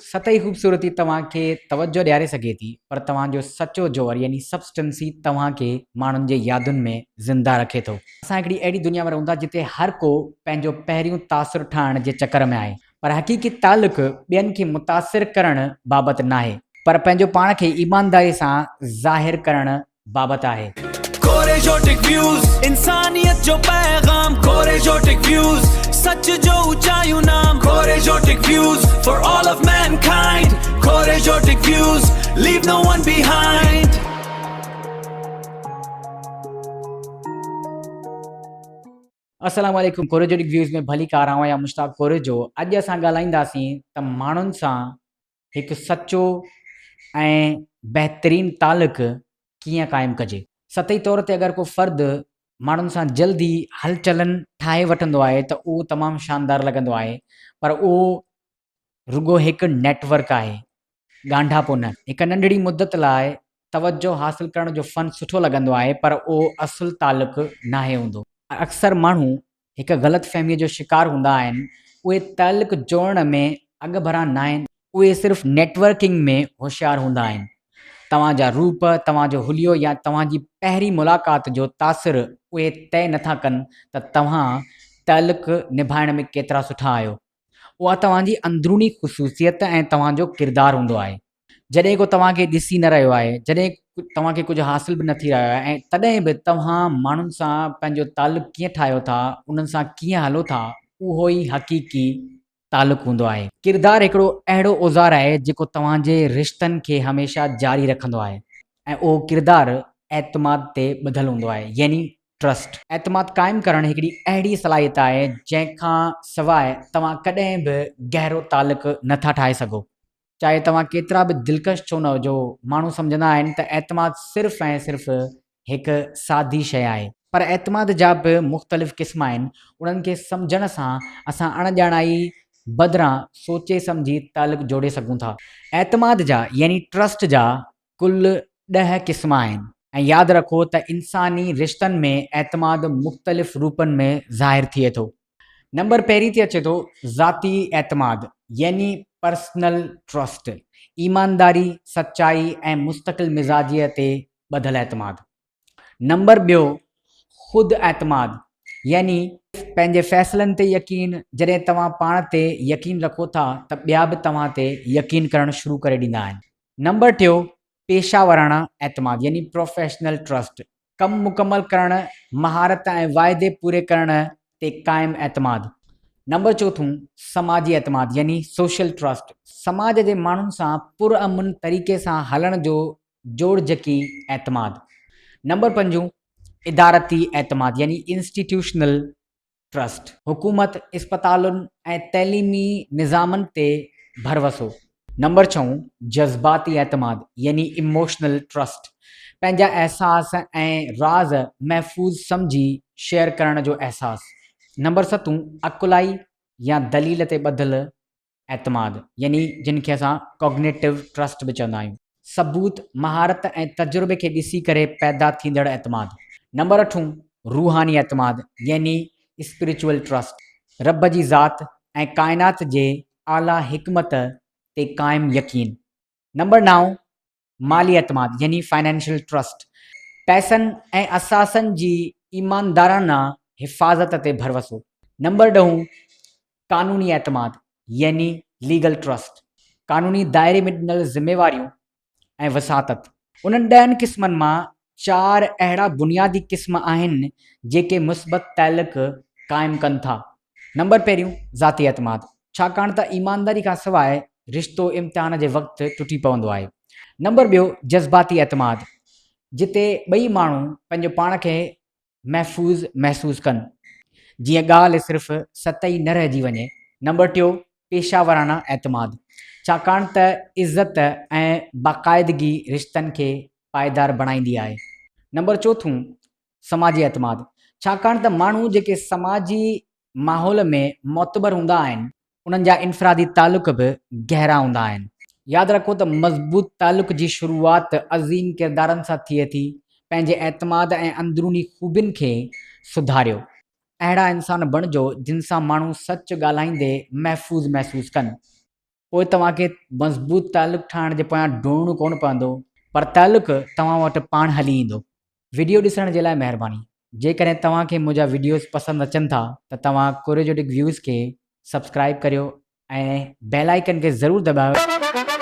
सतही खूबसूरती तव्हांखे तवजो ॾियारे सघे थी, पर तव्हांजो सचो ज़ोर यानी सब्सटेंसी तव्हांखे माण्हुनि जे यादुनि में ज़िंदा रखे थो। असां हिकिड़ी अहिड़ी दुनिया में रहूं था जिते हर को पंहिंजो पहिरियों तासुरु ठाहिण जे चकर में आहे, पर हक़ीक़ी तालुक़ ॿियनि खे मुतासिर करण बाबति नाहे, पर पंहिंजो पाण खे ईमानदारी सां ज़ाहिर करण बाबति आहे। कोरेजोटिक व्यूज इंसानियत जो पैगाम, कोरेजोटिक व्यूज सच जो ऊंचाइयों नाम, कोरेजोटिक views for all of mankind, कोरेजोटिक views leave no one behind. अस्सलाम वालेकुम। कोरेजोटिक व्यूज़ में भली कार आवां या मुश्ताक कोरेजो। अॼु असां ॻाल्हाईंदासीं त माण्हुनि सां हिकु सचो ऐं बहितरीनु तालुक़ कीअं क़ाइमु कजे। सतही तौर ते अगरि को फ़र्दु माण्हुनि सां जल्दी हलचलन ठाहे वठंदो आहे त उहो तमामु शानदार लॻंदो आहे, पर उहो रुॻो हिकु नेटवर्क आहे, ॻांढापो न। हिकु नंढड़ी मुदत लाइ तवजो हासिलु करण जो फ़न सुठो लॻंदो आहे, पर उहो असुलु तालुक़ नाहे हूंदो। अक्सर माण्हू हिकु ग़लति फ़हमीअ जो शिकार हूंदा आहिनि। उहे तालुक़ जोड़ण में अॻु भरा न आहिनि, उहे सिर्फ़ु नेटवर्किंग में होशियारु हूंदा आहिनि। तव्हांजा रूप, तव्हांजो हुलियो या तव्हांजी पहिरीं मुलाक़ात जो तासिरु उहे तइ नथा कनि त तव्हां तालुक़ निभाइण में केतिरा सुठा आहियो। उहा तव्हांजी अंदरूनी ख़ुसूसियत ऐं तव्हांजो किरदारु हूंदो आहे। जॾहिं को तव्हांखे ॾिसी न रहियो आहे, जॾहिं तव्हांखे कुझु हासिल बि न थी रहियो आहे, ऐं तॾहिं बि तव्हां माण्हुनि सां पंहिंजो तालुक़ कीअं ठाहियो था, उन्हनि सां कीअं हलो था, उहो ई हक़ीक़ी तालुक़ हूंदो आहे। किरदारु हिकिड़ो अहिड़ो औज़ारु आहे जेको तव्हांजे रिश्तनि खे हमेशह जारी रखंदो आहे, ऐं उहो किरदारु एतमाद ते ॿधलु हूंदो आहे, यानी ट्रस्ट। एतमाद क़ाइमु करणु हिकिड़ी अहिड़ी सलाहियत आहे जंहिंखां सवाइ तव्हां कॾहिं बि गहरो तालुक़ नथा ठाहे सघो। चाहे तव्हां केतिरा बि दिलकश छो न हुजो, माण्हू सम्झंदा आहिनि त एतमाद सिर्फ़ु ऐं सिर्फ़ु हिकु सादी शइ आहे, पर एतमाद जा बि मुख़्तलिफ़ क़िस्म आहिनि। उन्हनि खे सम्झण सां असां अणॼाणाई बदिरां सोचे सम्झी तालुक़ जोड़े सघूं था। एतमाद जा यानी ट्रस्ट जा कुल 10 क़िस्म आहिनि, ऐं यादि रखो त इंसानी रिश्तनि में एतमाद मुख़्तलिफ़ रूपनि में ज़ाहिर थिए थो। नंबर पहिरीं ते अचे थो ज़ाती एतमाद यानी पर्सनल ट्रस्ट, ईमानदारी, सचाई ऐं मुस्तक़िल मिज़ाजीअ ते ॿधल एतमाद। नंबर ॿियो ख़ुदि एतमाद यानी पंहिंजे फ़ैसिलनि ते यकीन। जॾहिं तव्हां पाण ते यकीन रखो था त ॿिया बि तव्हां ते यकीन करणु शुरू करे ॾींदा आहिनि। नंबर टियों पेशावराना एतमाद यानी प्रोफेशनल ट्रस्ट, कमु मुकमल करणु, महारत ऐं वाइदे पूरे करण ते क़ाइमु एतमाद। नंबर चौथों समाजी एतमाद यानी सोशल ट्रस्ट, समाज जे माण्हुनि सां पुरअमन तरीक़े सां हलण जो जोड़जकी एतमाद। नंबर पंजों इदारती एतमाद यानी इंस्टीट्यूशनल ट्रस्ट, हुकूमत, इस्पतालुनि ऐं तइलीमी निज़ामनि ते भरवसो। नंबर छहों जज़्बाती एतमाद यानी इमोशनल ट्रस्ट, पंहिंजा अहसास ऐं राज़ महफ़ूज़ सम्झी शेयर करण जो अहसासु। नंबर सतों अकुलाई या दलील ते ॿधल एतमाद यानी जिन खे असां कॉग्निटिव ट्रस्ट बि चवंदा आहियूं, सबूत, महारत ऐं तजुर्बे खे ॾिसी करे पैदा थींदड़ एतमाद। नंबर अठों रूहानी एतमाद यानी स्पिरिचुअल ट्रस्ट, रब जी ज़ात ऐं काइनात जे आला हिकमत ते क़ाइमु यकीन। नंबर 9 माली एतमाद यानी फाइनेंशियल ट्रस्ट, पैसनि ऐं असासनि जी ईमानदाराना हिफ़ाज़त ते भरवसो। नंबर 10 क़ानूनी एतमाद यानी लीगल ट्रस्ट, क़ानूनी दायरे में ॾिनल ज़िम्मेवारियूं ऐं वसातत। उन्हनि 10 क़िस्मनि मां 4 अहिड़ा बुनियादी क़िस्म आहिनि जेके मुस्बत तालुक़ क़ाइमु कनि था। नंबर पहिरियों ज़ाती एतमाद, छाकाणि त ईमानदारी खां सवाइ रिश्तो इम्तिहान जे वक़्तु टुटी पवंदो आहे। नंबर ॿियो जज़्बाती एतमाद, जिते ॿई माण्हू पंहिंजो पाण खे महफ़ूज़ महसूसु कनि, जीअं ॻाल्हि सिर्फ़ु सतही न रहिजी वञे। नंबर टियों पेशावराना एतमाद, छाकाणि त इज़त ऐं बाक़ाइदगी रिश्तनि खे पाइदार बणाईंदी आहे। नंबर चोथों समाजी एतमाद, छाकाणि त माण्हू जेके समाजी माहौल में मोतबर हूंदा आहिनि, उन्हनि जा इनफ़रादी तालुक़ बि गहरा हूंदा आहिनि। यादि रखो त मज़बूत तालुक़ जी शुरूआति अज़ीम किरदारनि सां थिए थी। पंहिंजे एतमाद ऐं अंदरूनी ख़ूबियुनि खे सुधारियो। अहिड़ा इंसान बणिजो जिन सां माण्हू सच ॻाल्हाईंदे महफ़ूज़ महसूसु कनि। पोइ तव्हांखे मज़बूत तालुक़ु ठाहिण जे पोयां ढूंढणो कोन पवंदो, पर तालुक़ु तव्हां वटि पाण हली ईंदो। वीडियो ॾिसण जे लाइ महिरबानी। जेकॾहिं तव्हांखे मुंहिंजा वीडियोज़ पसंदि अचनि था त तव्हां कोरेजोटिक व्यूज़ खे सब्सक्राइब करियो ऐं बेल आइकन खे ज़रूरु दॿायो।